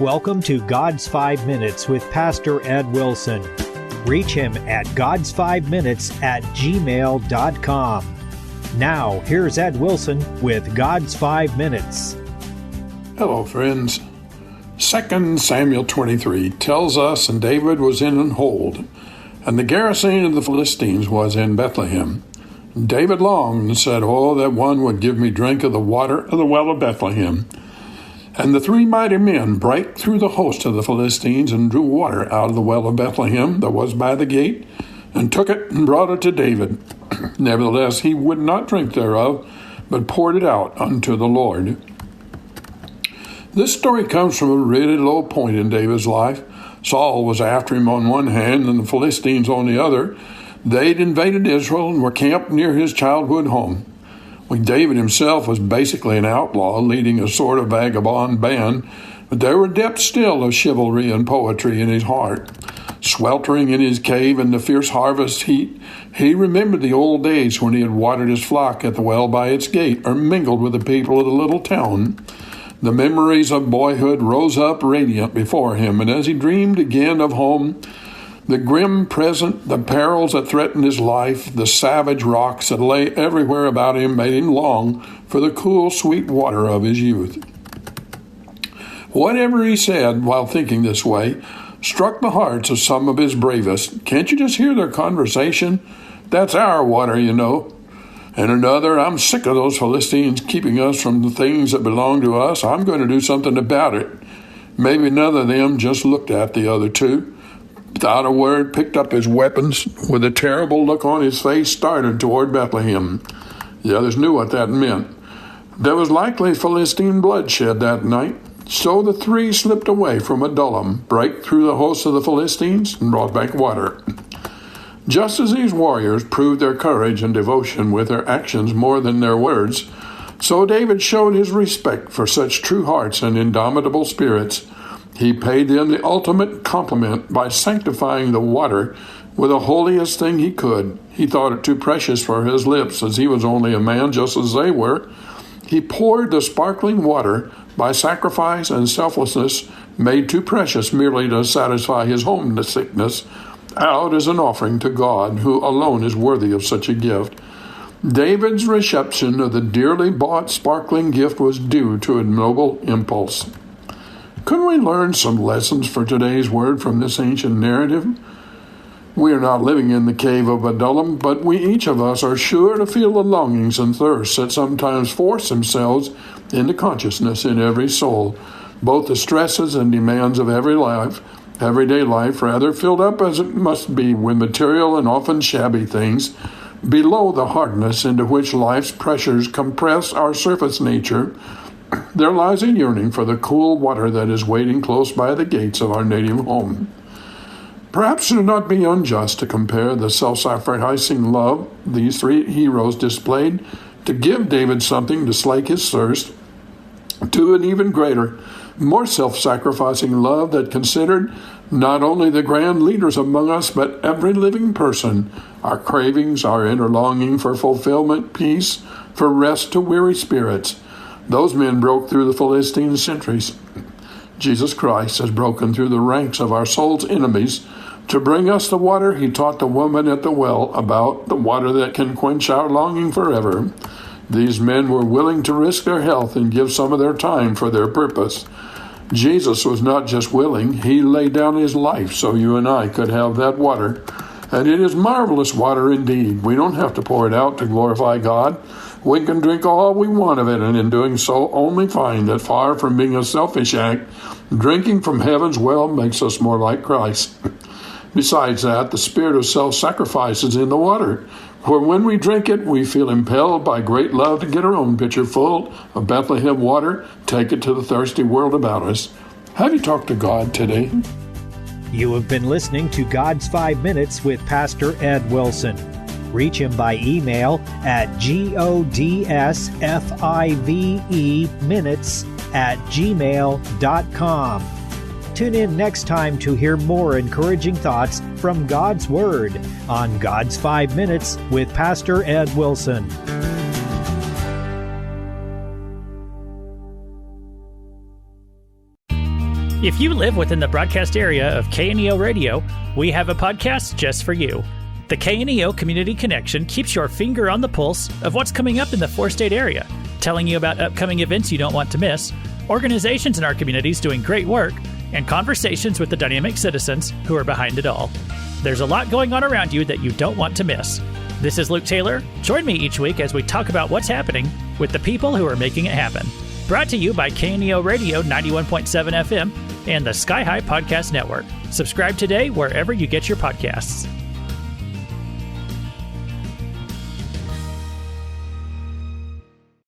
Welcome to God's 5 Minutes with Pastor Ed Wilson. Reach him at GodsFiveMinutes@gmail.com. Now, here's Ed Wilson with God's 5 Minutes. Hello, friends. 2 Samuel 23 tells us, and David was in an hold, and the garrison of the Philistines was in Bethlehem. David longed and said, "Oh, that one would give me drink of the water of the well of Bethlehem." And the three mighty men brake through the host of the Philistines and drew water out of the well of Bethlehem that was by the gate, and took it and brought it to David. Nevertheless, he would not drink thereof, but poured it out unto the Lord. This story comes from a really low point in David's life. Saul was after him on one hand and the Philistines on the other. They'd invaded Israel and were camped near his childhood home. David himself was basically an outlaw, leading a sort of vagabond band, but there were depths still of chivalry and poetry in his heart. Sweltering in his cave in the fierce harvest heat, he remembered the old days when he had watered his flock at the well by its gate, or mingled with the people of the little town. The memories of boyhood rose up radiant before him, and as he dreamed again of home, the grim present, the perils that threatened his life, the savage rocks that lay everywhere about him made him long for the cool, sweet water of his youth. Whatever he said while thinking this way struck the hearts of some of his bravest. "Can't you just hear their conversation? That's our water, you know." And another, "I'm sick of those Philistines keeping us from the things that belong to us. I'm going to do something about it." Maybe none of them just looked at the other two. Without a word, picked up his weapons, with a terrible look on his face, started toward Bethlehem. The others knew what that meant. There was likely Philistine bloodshed that night, so the three slipped away from Adullam, brake through the host of the Philistines, and brought back water. Just as these warriors proved their courage and devotion with their actions more than their words, so David showed his respect for such true hearts and indomitable spirits. He paid them the ultimate compliment by sanctifying the water with the holiest thing he could. He thought it too precious for his lips, as he was only a man just as they were. He poured the sparkling water by sacrifice and selflessness, made too precious merely to satisfy his homesickness, out as an offering to God, who alone is worthy of such a gift. David's reception of the dearly bought sparkling gift was due to a noble impulse. Couldn't we learn some lessons for today's word from this ancient narrative? We are not living in the cave of Adullam, but we each of us are sure to feel the longings and thirsts that sometimes force themselves into consciousness in every soul, both the stresses and demands of everyday life, rather, filled up as it must be with material and often shabby things, below the hardness into which life's pressures compress our surface nature. There lies a yearning for the cool water that is waiting close by the gates of our native home. Perhaps it would not be unjust to compare the self-sacrificing love these three heroes displayed to give David something to slake his thirst, to an even greater, more self-sacrificing love that considered not only the grand leaders among us, but every living person, our cravings, our inner longing for fulfillment, peace, for rest to weary spirits. Those men broke through the Philistine sentries. Jesus Christ has broken through the ranks of our soul's enemies to bring us the water he taught the woman at the well about, the water that can quench our longing forever. These men were willing to risk their health and give some of their time for their purpose. Jesus was not just willing, he laid down his life so you and I could have that water. And it is marvelous water indeed. We don't have to pour it out to glorify God. We can drink all we want of it, and in doing so only find that far from being a selfish act, drinking from heaven's well makes us more like Christ. Besides that, the spirit of self-sacrifice is in the water, for when we drink it, we feel impelled by great love to get our own pitcher full of Bethlehem water, take it to the thirsty world about us. Have you talked to God today? You have been listening to God's 5 Minutes with Pastor Ed Wilson. Reach him by email at GodsFiveMinutes@gmail.com. Tune in next time to hear more encouraging thoughts from God's Word on God's 5 Minutes with Pastor Ed Wilson. If you live within the broadcast area of KNEO Radio, we have a podcast just for you. The KNEO Community Connection keeps your finger on the pulse of what's coming up in the four-state area, telling you about upcoming events you don't want to miss, organizations in our communities doing great work, and conversations with the dynamic citizens who are behind it all. There's a lot going on around you that you don't want to miss. This is Luke Taylor. Join me each week as we talk about what's happening with the people who are making it happen. Brought to you by KNEO Radio 91.7 FM and the Sky High Podcast Network. Subscribe today wherever you get your podcasts.